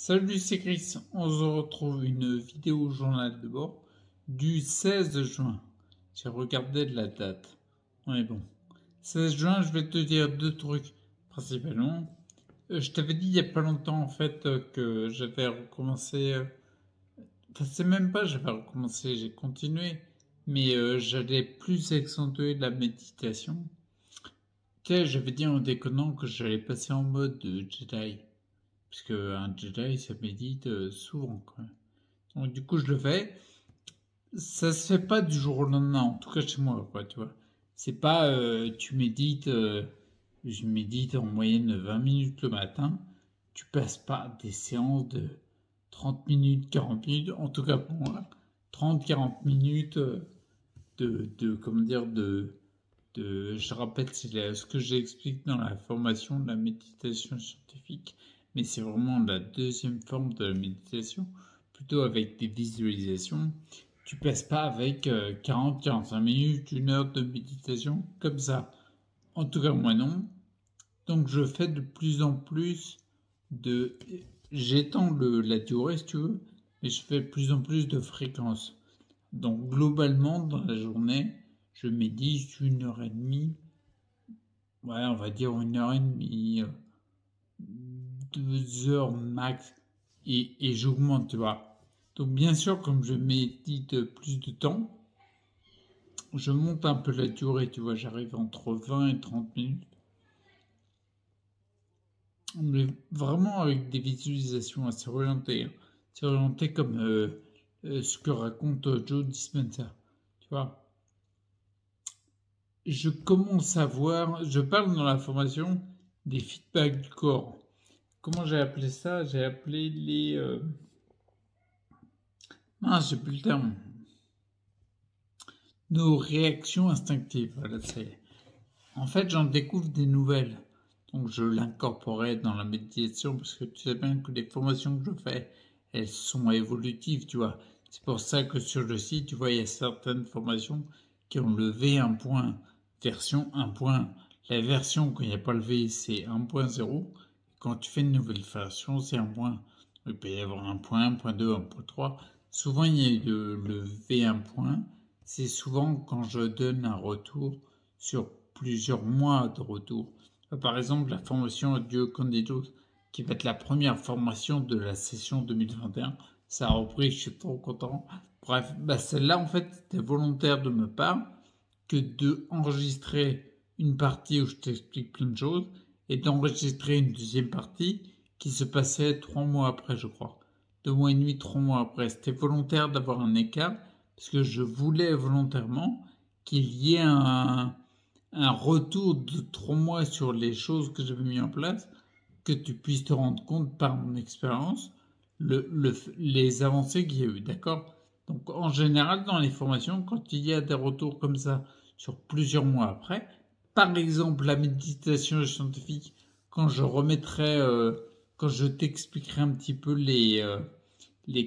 Salut, c'est Chris. On se retrouve une vidéo journal de bord du 16 juin. J'ai regardé de la date. On est bon. 16 juin, je vais te dire deux trucs principalement. Je t'avais dit il y a pas longtemps en fait que j'avais recommencé. Enfin, c'est même pas j'avais recommencé, j'ai continué. Mais j'allais plus accentuer la méditation. Tu sais, j'avais dit en déconnant que j'allais passer en mode Jedi. Parce qu'un Jedi, ça médite souvent, quoi. Donc, du coup, je le fais. Ça se fait pas du jour au lendemain, en tout cas chez moi, quoi, tu vois. C'est pas tu médites, je médite en moyenne 20 minutes le matin. Tu passes pas des séances de 30 minutes, 40 minutes, en tout cas pour moi, 30-40 minutes comment dire, je rappelle, ce que j'explique dans la formation de la méditation scientifique, mais c'est vraiment la deuxième forme de la méditation, plutôt avec des visualisations. Tu passes pas avec 40-45 minutes, une heure de méditation comme ça. En tout cas, moi non. Donc je fais de plus en plus de... J'étends la durée si tu veux, mais je fais de plus en plus de fréquences. Donc globalement, dans la journée, je médite 1 heure et demie. Ouais, on va dire 1 heure et demie, 2 heures max. Et j'augmente, tu vois. Donc bien sûr, comme je médite plus de temps, je monte un peu la durée, tu vois. J'arrive entre 20 et 30 minutes. Mais vraiment avec des visualisations assez orientées, hein. C'est orienté comme ce que raconte Joe Dispenza, tu vois. Je commence à voir, je parle dans la formation des feedbacks du corps. Comment j'ai appelé ça? J'ai appelé les... j'ai plus le terme. Nos réactions instinctives. Voilà, c'est... En fait, j'en découvre des nouvelles. Donc, je l'incorporais dans la méditation parce que tu sais bien que les formations que je fais, elles sont évolutives, tu vois. C'est pour ça que sur le site, tu vois, il y a certaines formations qui ont levé un point, version 1 point. La version, quand il n'y a pas levé, c'est 1.0. Quand tu fais une nouvelle version, c'est 1 point. Il peut y avoir 1 point, 1.2, 1.3. Souvent, il y a le V1 point. C'est souvent quand je donne un retour sur plusieurs mois de retour. Par exemple, la formation Audio Candidos, qui va être la première formation de la session 2021, ça a repris, je suis trop content. Bref, celle-là, en fait, c'était volontaire de ma part que de enregistrer une partie où je t'explique plein de choses et d'enregistrer une deuxième partie qui se passait 3 mois après, je crois. 2 mois et demi, 3 mois après. C'était volontaire d'avoir un écart parce que je voulais volontairement qu'il y ait un retour de 3 mois sur les choses que j'avais mis en place, que tu puisses te rendre compte par mon expérience, les avancées qu'il y a eu, d'accord? Donc en général, dans les formations, quand il y a des retours comme ça sur plusieurs mois après, par exemple la méditation scientifique, quand je remettrai, quand je t'expliquerai un petit peu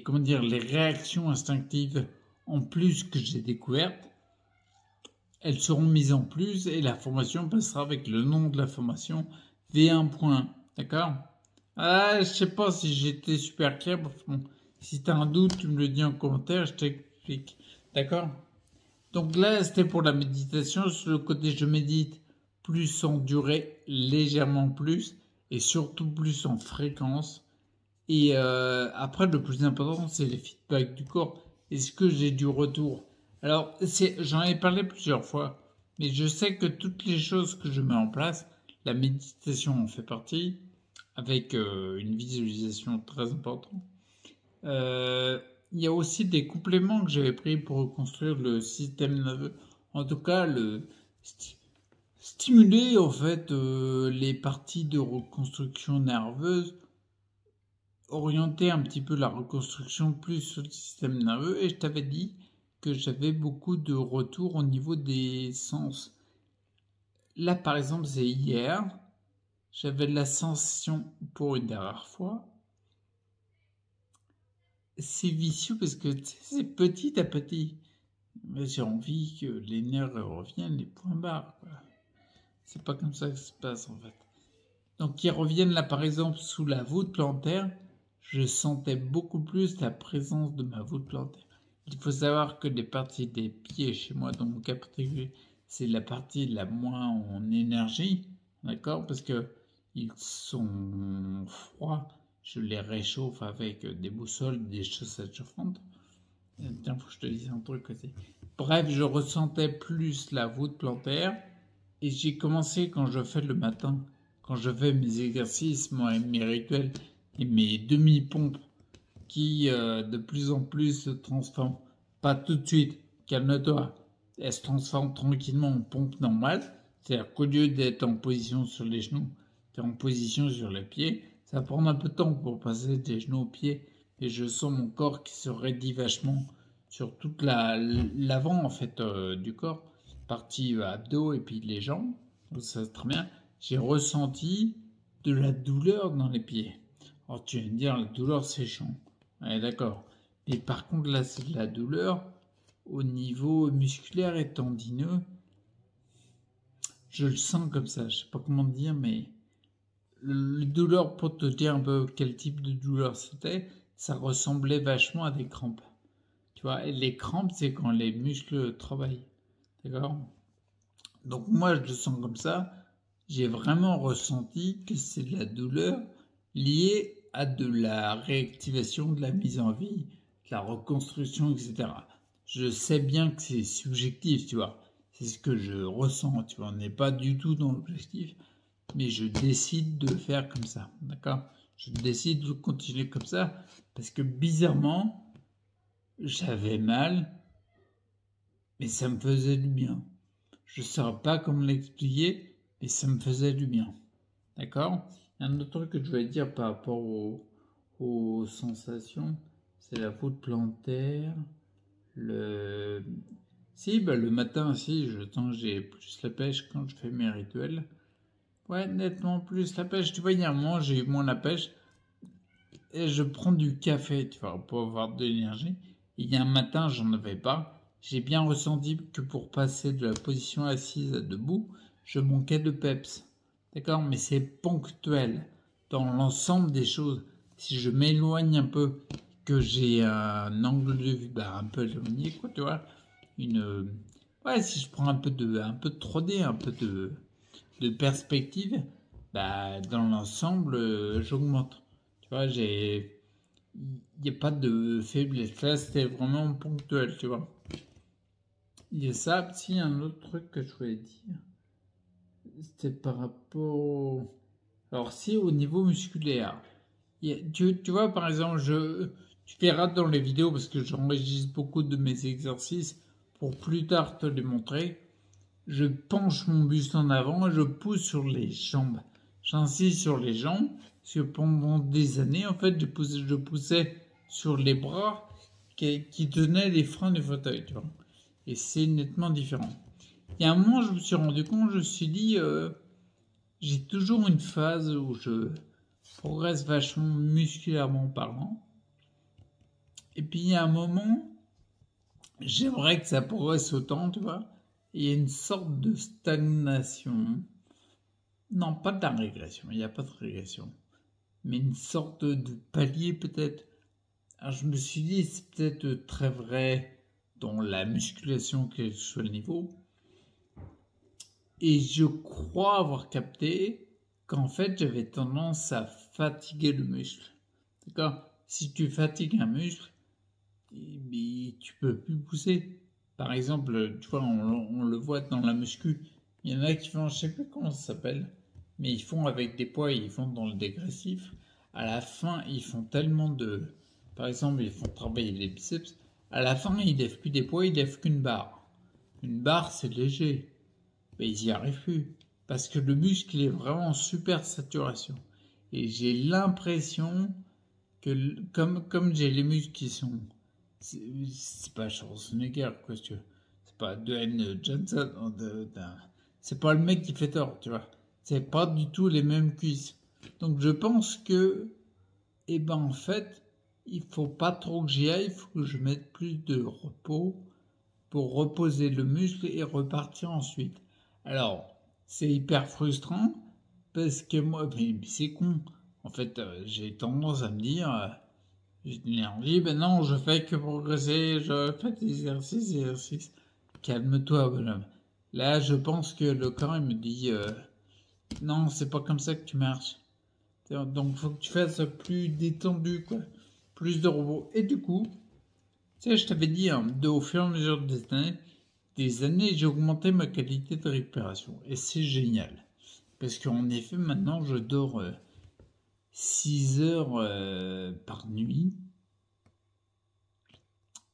comment dire, les réactions instinctives en plus que j'ai découvertes, elles seront mises en plus et la formation passera avec le nom de la formation V1 point. D'accord? Je sais pas si j'étais super clair. Bon, si t'as un doute, tu me le dis en commentaire, je t'explique. D'accord? Donc là, c'était pour la méditation. Sur le côté, je médite plus en durée, légèrement plus, et surtout plus en fréquence. Et après, le plus important, c'est les feedbacks du corps. Est-ce que j'ai du retour? Alors, j'en ai parlé plusieurs fois, mais je sais que toutes les choses que je mets en place, la méditation en fait partie, avec une visualisation très importante. Il y a aussi des compléments que j'avais pris pour reconstruire le système nerveux. En tout cas, stimuler en fait les parties de reconstruction nerveuse, orienter un petit peu la reconstruction plus sur le système nerveux. Et je t'avais dit que j'avais beaucoup de retours au niveau des sens. Là, par exemple, c'est hier. J'avais la sensation pour une dernière fois. C'est vicieux parce que c'est petit à petit. Mais j'ai envie que les nerfs reviennent, les points barres. C'est pas comme ça que ça se passe en fait. Donc ils reviennent là par exemple sous la voûte plantaire. je sentais beaucoup plus la présence de ma voûte plantaire. Il faut savoir que les parties des pieds chez moi, dans mon cas particulier, c'est la partie la moins en énergie, d'accord? Parce que ils sont froids, je les réchauffe avec des boussoles, des chaussettes chauffantes. Tiens, faut que je te dise un truc aussi. Bref, je ressentais plus la voûte plantaire et j'ai commencé quand je fais le matin, quand je fais mes exercices, moi, mes rituels et mes demi-pompes qui de plus en plus se transforment, pas tout de suite, calme-toi, elles se transforment tranquillement en pompe normale, c'est-à-dire qu'au lieu d'être en position sur les genoux, tu es en position sur les pieds, ça prend un peu de temps pour passer des genoux aux pieds, et je sens mon corps qui se raidit vachement sur toute l'avant en fait du corps, partie abdos et puis les jambes, donc ça c'est très bien. J'ai ressenti de la douleur dans les pieds. Alors tu vas me dire, la douleur c'est chiant. Ouais, d'accord. Mais par contre, là, c'est de la douleur au niveau musculaire et tendineux. Je le sens comme ça. Je sais pas comment te dire, mais le douleur, pour te dire un peu quel type de douleur c'était, ça ressemblait vachement à des crampes. Tu vois, et les crampes, c'est quand les muscles travaillent. D'accord? Donc moi, je le sens comme ça. J'ai vraiment ressenti que c'est de la douleur liée à de la réactivation, de la mise en vie, de la reconstruction, etc. Je sais bien que c'est subjectif, tu vois. C'est ce que je ressens, tu vois. On n'est pas du tout dans l'objectif, mais je décide de faire comme ça, d'accord? Je décide de continuer comme ça parce que bizarrement, j'avais mal, mais ça me faisait du bien. Je ne saurais pas comment l'expliquer, mais ça me faisait du bien. D'accord? Un autre truc que je voulais dire par rapport aux sensations, c'est la voûte plantaire. Si, bah, le matin, si, je sens que j'ai plus la pêche quand je fais mes rituels. Ouais, nettement plus la pêche. Tu vois, il y a un moment, j'ai eu moins la pêche. Et je prends du café, tu vois, pour avoir de l'énergie. Il y a un matin, j'en avais pas. J'ai bien ressenti que pour passer de la position assise à debout, je manquais de peps. D'accord? Mais c'est ponctuel. Dans l'ensemble des choses, si je m'éloigne un peu, que j'ai un angle de vue bah, un peu éloigné, quoi, tu vois. Ouais, si je prends un peu de 3D, un peu de perspective, bah, dans l'ensemble, j'augmente. Tu vois, il n'y a pas de faiblesse. Là, c'était vraiment ponctuel, tu vois. Il y a ça, si, un autre truc que je voulais dire. C'était par rapport. Alors, si, au niveau musculaire. Tu vois, par exemple, tu verras dans les vidéos, parce que j'enregistre beaucoup de mes exercices pour plus tard te les montrer. Je penche mon buste en avant et je pousse sur les jambes. J'insiste sur les jambes, parce que pendant des années, en fait, je poussais sur les bras qui tenaient les freins du fauteuil, tu vois. Et c'est nettement différent. Il y a un moment, je me suis rendu compte, je me suis dit, j'ai toujours une phase où je progresse vachement musculairement parlant. Et puis il y a un moment, j'aimerais que ça progresse autant, tu vois. Et il y a une sorte de stagnation. Non, pas de la régression, il n'y a pas de régression. Mais une sorte de palier peut-être. Alors je me suis dit, c'est peut-être très vrai dans la musculation, quel que soit le niveau. Et je crois avoir capté qu'en fait, j'avais tendance à fatiguer le muscle. D'accord? Si tu fatigues un muscle, tu peux plus pousser. Par exemple, tu vois, on le voit dans la muscu. Il y en a qui font, je sais plus comment ça s'appelle, mais ils font avec des poids, ils font dans le dégressif. À la fin, ils font tellement de... Par exemple, ils font travailler les biceps. À la fin, ils lèvent plus des poids, ils lèvent qu'une barre. Une barre, c'est léger. Mais ils n'y arrivent plus. Parce que le muscle est vraiment en super saturation. Et j'ai l'impression que, comme j'ai les muscles qui sont... C'est pas Schwarzenegger, quoi, tu vois. C'est pas Dwayne Johnson. C'est pas le mec qui fait tort, tu vois. C'est pas du tout les mêmes cuisses. Donc je pense que, eh ben en fait, il faut pas trop que j'y aille, il faut que je mette plus de repos pour reposer le muscle et repartir ensuite. Alors, c'est hyper frustrant parce que moi, mais c'est con. En fait, j'ai tendance à me dire, j'ai de l'énergie, ben non, je fais que progresser, je fais des exercices. Calme-toi, bonhomme. Là, je pense que le corps, il me dit, non, c'est pas comme ça que tu marches. Donc, faut que tu fasses plus détendu, quoi. Plus de robots. Et du coup, tu sais, je t'avais dit, hein, au fur et à mesure des années, j'ai augmenté ma qualité de récupération. Et c'est génial. Parce qu'en effet, maintenant, je dors 6 heures par nuit.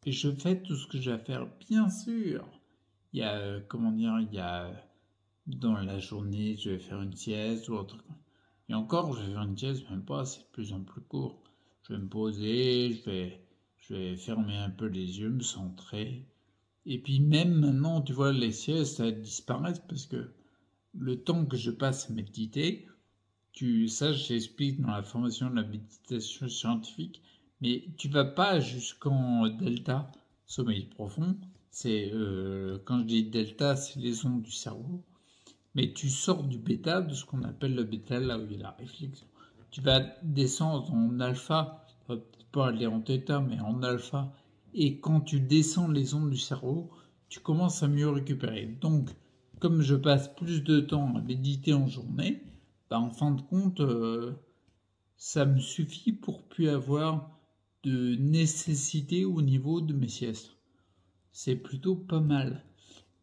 Et je fais tout ce que j'ai à faire. Bien sûr, il y a, comment dire, il y a dans la journée, je vais faire une sieste ou autre. Et encore, je vais faire une sieste, même pas, c'est de plus en plus court. Je vais me poser, je vais fermer un peu les yeux, me centrer. Et puis même maintenant, tu vois, les siestes, elles disparaissent parce que le temps que je passe à méditer, ça je l'explique dans la formation de la méditation scientifique, mais tu vas pas jusqu'en delta, sommeil profond. C'est quand je dis delta, c'est les ondes du cerveau. Mais tu sors du bêta, de ce qu'on appelle le bêta, là où il y a la réflexion. Tu vas descendre en alpha, peut-être pas aller en θ, mais en alpha. Et quand tu descends les ondes du cerveau, tu commences à mieux récupérer. Donc, comme je passe plus de temps à méditer en journée, bah, en fin de compte, ça me suffit pour plus avoir de nécessité au niveau de mes siestes. C'est plutôt pas mal.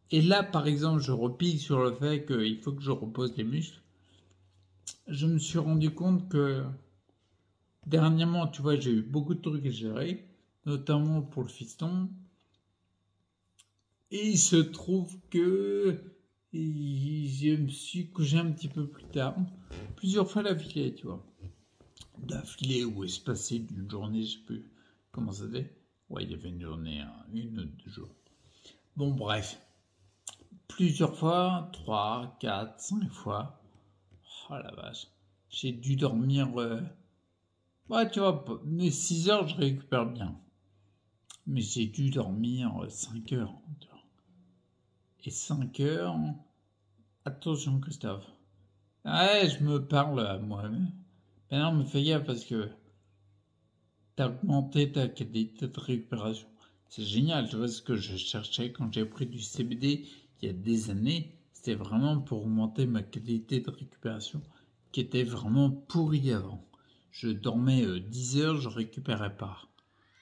Et là, par exemple, je repique sur le fait qu'il faut que je repose les muscles. Je me suis rendu compte que dernièrement, tu vois, j'ai eu beaucoup de trucs à gérer, notamment pour le fiston. Et il se trouve que je me suis couché un petit peu plus tard, plusieurs fois d'affilée, tu vois. D'affilée ou espacé d'une journée, je sais plus comment ça fait. Ouais, il y avait une journée, hein, une ou deux jours. Bon, bref. Plusieurs fois, 3, 4, 5 fois. Oh la vache. J'ai dû dormir. Ouais, tu vois, mais 6 heures, je récupère bien. Mais j'ai dû dormir 5 heures. Tu vois. Et 5 heures. Attention, Christophe. Ouais, je me parle à moi-même. Mais non, mais fais gaffe parce que t'as augmenté ta qualité de récupération. C'est génial, tu vois ce que je cherchais quand j'ai pris du CBD il y a des années. C'était vraiment pour augmenter ma qualité de récupération qui était vraiment pourrie avant. Je dormais 10 heures, je récupérais pas.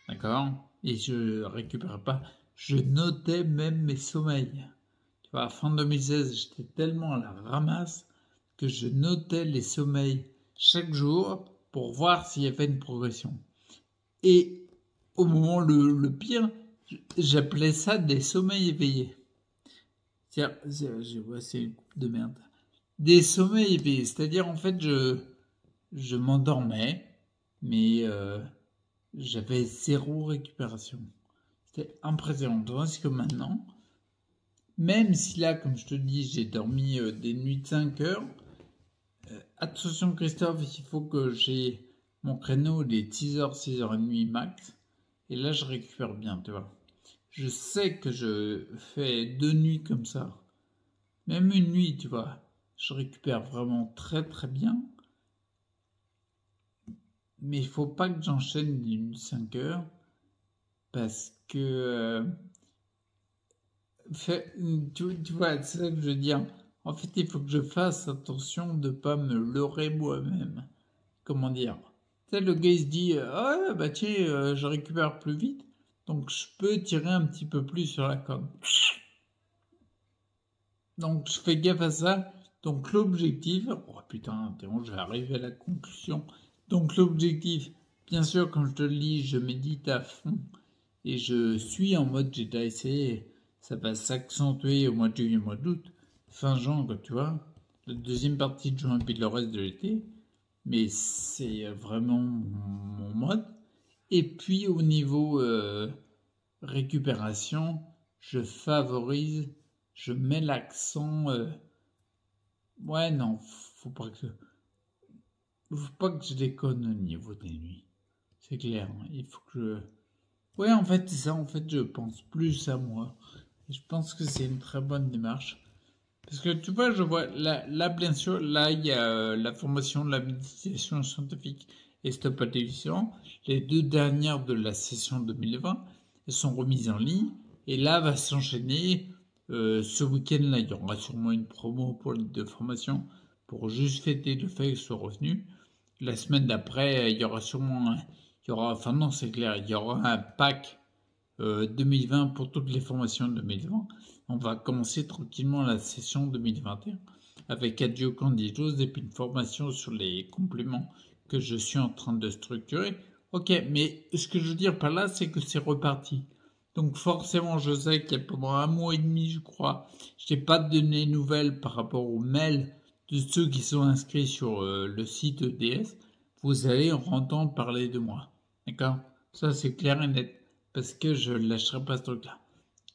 D'accord. Et je récupérais pas. Je notais même mes sommeils. Tu vois, fin 2016, j'étais tellement à la ramasse que je notais les sommeils chaque jour pour voir s'il y avait une progression. Et au moment le pire, j'appelais ça des sommeils éveillés. C'est une coupe de merde. Des sommeils éveillés, c'est-à-dire en fait je m'endormais, mais j'avais zéro récupération. C'était impressionnant. Tandis que maintenant, même si là, comme je te dis, j'ai dormi des nuits de 5 heures, attention Christophe, il faut que j'ai mon créneau, il est 6h, 6h30 max. Et là, je récupère bien, tu vois. Je sais que je fais 2 nuits comme ça. Même une nuit, tu vois. Je récupère vraiment très très bien. Mais il faut pas que j'enchaîne d'une 5 heures. Parce que... tu vois, c'est ça que je veux dire. En fait, il faut que je fasse attention de ne pas me leurrer moi-même. Comment dire? Tu sais, le gars il se dit ah bah tiens, je récupère plus vite, donc je peux tirer un petit peu plus sur la corde. Donc je fais gaffe à ça. Donc l'objectif, oh putain, je vais arriver à la conclusion. Donc l'objectif, bien sûr, quand je te le lis, je médite à fond et je suis en mode j'ai déjà essayé. Ça va s'accentuer au mois de juillet, au mois d'août, fin juin, tu vois. La deuxième partie de juin, puis le reste de l'été. Mais c'est vraiment mon mode. Et puis au niveau récupération, je favorise, je mets l'accent. Ouais, non, faut pas que je déconne au niveau des nuits. C'est clair, hein. Il faut que je. Ouais, en fait, c'est ça. En fait, je pense plus à moi. Et je pense que c'est une très bonne démarche. Parce que tu vois, je vois, là bien sûr, là, il y a la formation de la méditation scientifique et stop addiction. Les deux dernières de la session 2020, elles sont remises en ligne. Et là, va s'enchaîner, ce week-end-là, il y aura sûrement une promo pour les deux formations pour juste fêter le fait que ce soit revenu. La semaine d'après, il y aura sûrement il y aura, enfin non, c'est clair, il y aura un pack 2020 pour toutes les formations 2020. On va commencer tranquillement la session 2021 avec Adieu Candidos et puis une formation sur les compléments que je suis en train de structurer. Ok, mais ce que je veux dire par là, c'est que c'est reparti. Donc forcément, je sais qu'il y a pendant un mois et demi, je crois, je n'ai pas donné nouvelles par rapport aux mails de ceux qui sont inscrits sur le site EDS. Vous allez en entendre parler de moi. D'accord? Ça, c'est clair et net parce que je ne lâcherai pas ce truc-là.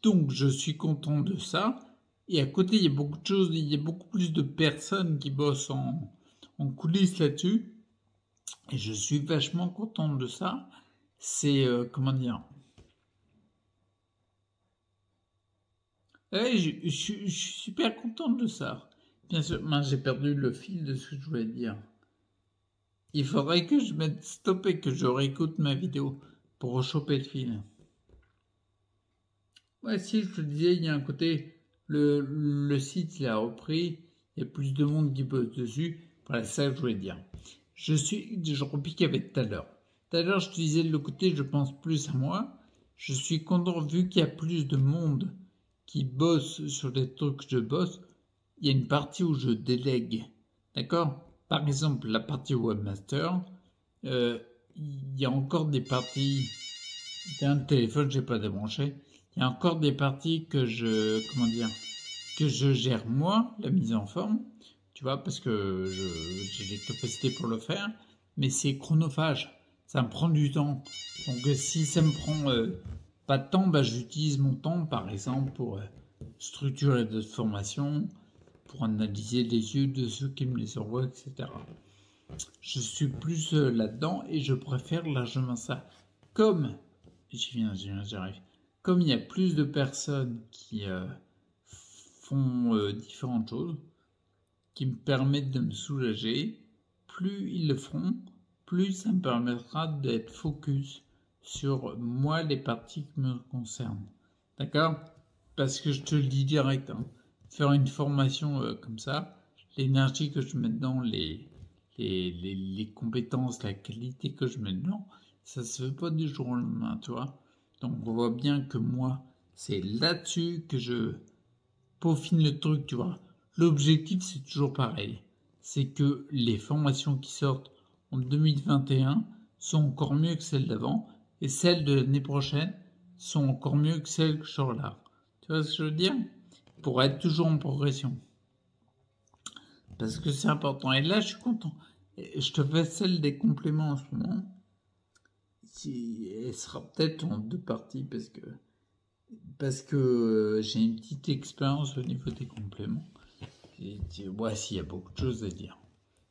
Donc, je suis content de ça. Et à côté, il y a beaucoup de choses, il y a beaucoup plus de personnes qui bossent en coulisses là-dessus. Et je suis vachement content de ça. C'est, comment dire. Ouais, je suis super content de ça. Bien sûr, moi, j'ai perdu le fil de ce que je voulais dire. Il faudrait que je mette stop et que je réécoute ma vidéo pour rechoper le fil. Ouais, si, je te disais, il y a un côté, le site, il a repris, il y a plus de monde qui bosse dessus. Voilà, c'est ça que je voulais dire. Je repique avec tout à l'heure. Tout à l'heure, je te disais, le côté, je pense plus à moi. Je suis content, vu qu'il y a plus de monde qui bosse sur les trucs que je bosse, il y a une partie où je délègue. D'accord? Par exemple, la partie webmaster, il y a encore des parties. Il y a un téléphone, j'ai pas débranché. Il y a encore des parties que comment dire, que je gère moi, la mise en forme, tu vois, parce que j'ai les capacités pour le faire, mais c'est chronophage, ça me prend du temps. Donc si ça me prend pas de temps, bah, j'utilise mon temps, par exemple, pour structurer d'autres formations, pour analyser les yeux de ceux qui me les envoient, etc. Je suis plus là-dedans et je préfère largement ça. Comme j'arrive. Comme il y a plus de personnes qui font différentes choses, qui me permettent de me soulager, plus ils le feront, plus ça me permettra d'être focus sur moi, les parties qui me concernent. D'accord? Parce que je te le dis direct, hein, faire une formation comme ça, l'énergie que je mets dedans, les compétences, la qualité que je mets dedans, ça se fait pas du jour au lendemain, tu vois. Donc on voit bien que moi, c'est là-dessus que je peaufine le truc, tu vois. L'objectif, c'est toujours pareil. C'est que les formations qui sortent en 2021 sont encore mieux que celles d'avant, et celles de l'année prochaine sont encore mieux que celles que je sors là. Tu vois ce que je veux dire? Pour être toujours en progression. Parce que c'est important. Et là, je suis content. Et je te fais celle des compléments en ce moment. Elle sera peut-être en deux parties parce que j'ai une petite expérience au niveau des compléments. Voici, il y a beaucoup de choses à dire.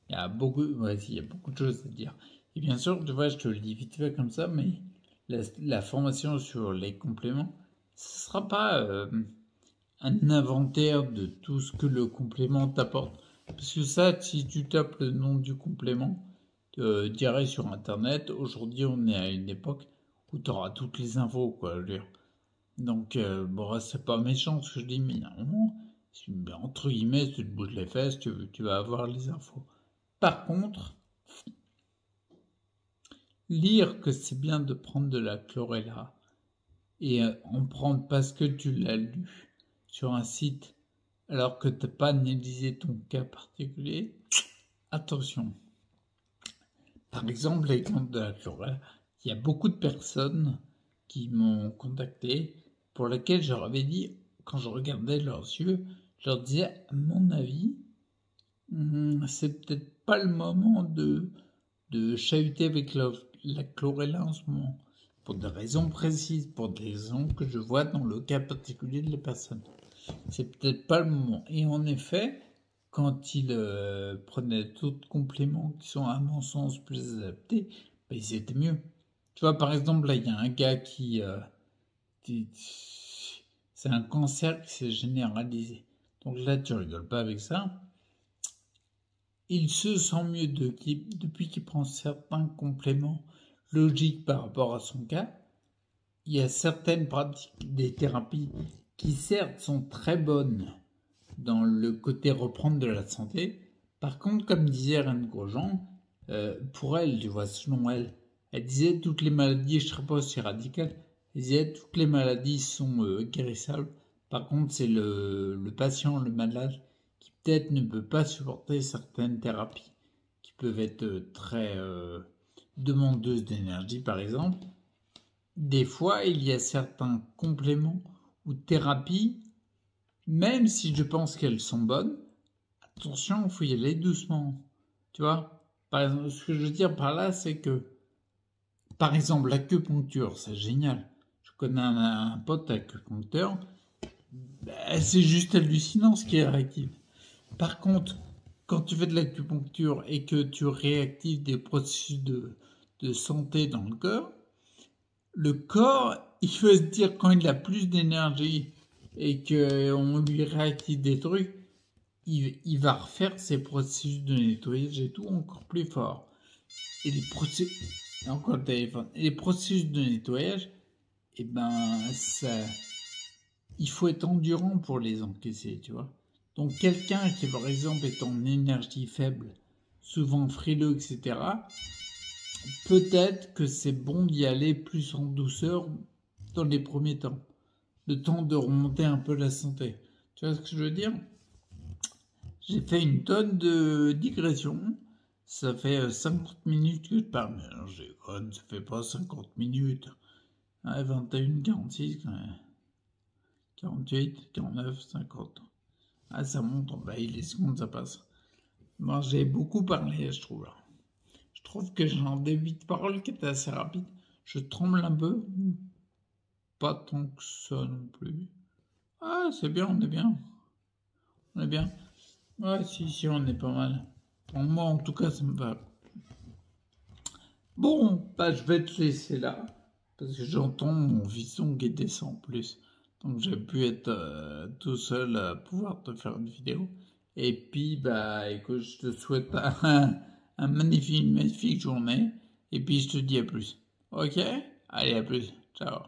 Il y a beaucoup de choses à dire. Et bien sûr, tu vois, je te le dis vite fait comme ça, mais la formation sur les compléments, ce sera pas un inventaire de tout ce que le complément t'apporte. Parce que ça, si tu tapes le nom du complément, direct sur Internet, aujourd'hui on est à une époque où tu auras toutes les infos, quoi. Je veux dire. Donc, bon, c'est pas méchant ce que je dis, mais normalement, entre guillemets, si tu te bouges les fesses, tu vas avoir les infos. Par contre, lire que c'est bien de prendre de la chlorella et en prendre parce que tu l'as lu sur un site alors que tu n'as pas analysé ton cas particulier, attention. Par exemple, l'exemple de la chlorella, il y a beaucoup de personnes qui m'ont contacté pour lesquelles je leur avais dit, quand je regardais leurs yeux, je leur disais, à mon avis, c'est peut-être pas le moment de chahuter avec la chlorella en ce moment. Pour des raisons précises, pour des raisons que je vois dans le cas particulier de la personne. C'est peut-être pas le moment. Et en effet, quand ils prenaient d'autres compléments qui sont à mon sens plus adaptés, bah, ils étaient mieux. Tu vois, par exemple, là, il y a un gars qui c'est un cancer qui s'est généralisé. Donc là, tu rigoles pas avec ça. Il se sent mieux depuis qu'il prend certains compléments logiques par rapport à son cas. Il y a certaines pratiques des thérapies qui certes sont très bonnes dans le côté reprendre de la santé. Par contre, comme disait Reine Grosjean, pour elle, tu vois, selon elle, elle disait toutes les maladies, je ne serais pas aussi radical, elle disait toutes les maladies sont guérissables. Par contre, c'est le patient, le malade, qui peut-être ne peut pas supporter certaines thérapies, qui peuvent être très demandeuses d'énergie, par exemple. Des fois, il y a certains compléments ou thérapies, même si je pense qu'elles sont bonnes, attention, il faut y aller doucement. Tu vois? Par exemple, ce que je veux dire par là, c'est que, par exemple, l'acupuncture, c'est génial. Je connais un pote acupuncteur, c'est juste hallucinant ce qui réactive. Par contre, quand tu fais de l'acupuncture et que tu réactives des processus de santé dans le corps, il veut se dire quand il a plus d'énergie et qu'on lui réactive des trucs, il va refaire ses processus de nettoyage et tout encore plus fort. Et les processus, encore le téléphone, et les processus de nettoyage, et il faut être endurant pour les encaisser, tu vois. Donc quelqu'un qui par exemple est en énergie faible, souvent frileux, etc., peut-être que c'est bon d'y aller plus en douceur dans les premiers temps. Le temps de remonter un peu la santé. Tu vois ce que je veux dire? J'ai fait une tonne de digressions. Ça fait 50 minutes que je parle. Mais alors, j'ai déconne, ça fait pas 50 minutes. 21, 46, 48, 49, 50. Ça monte en bas, les secondes, ça passe. Bon, j'ai beaucoup parlé, je trouve. Je trouve que j'ai un débit de parole qui est assez rapide. Je tremble un peu. Pas tant que ça non plus. C'est bien, on est bien. On est bien. Ouais, si, on est pas mal. Pour moi, en tout cas, ça me va. Bon, je vais te laisser là. Parce que j'entends mon fiston qui descend en plus. Donc, j'ai pu être tout seul à pouvoir te faire une vidéo. Et puis, écoute, je te souhaite un magnifique journée. Et puis, je te dis à plus. Ok? Allez, à plus. Ciao.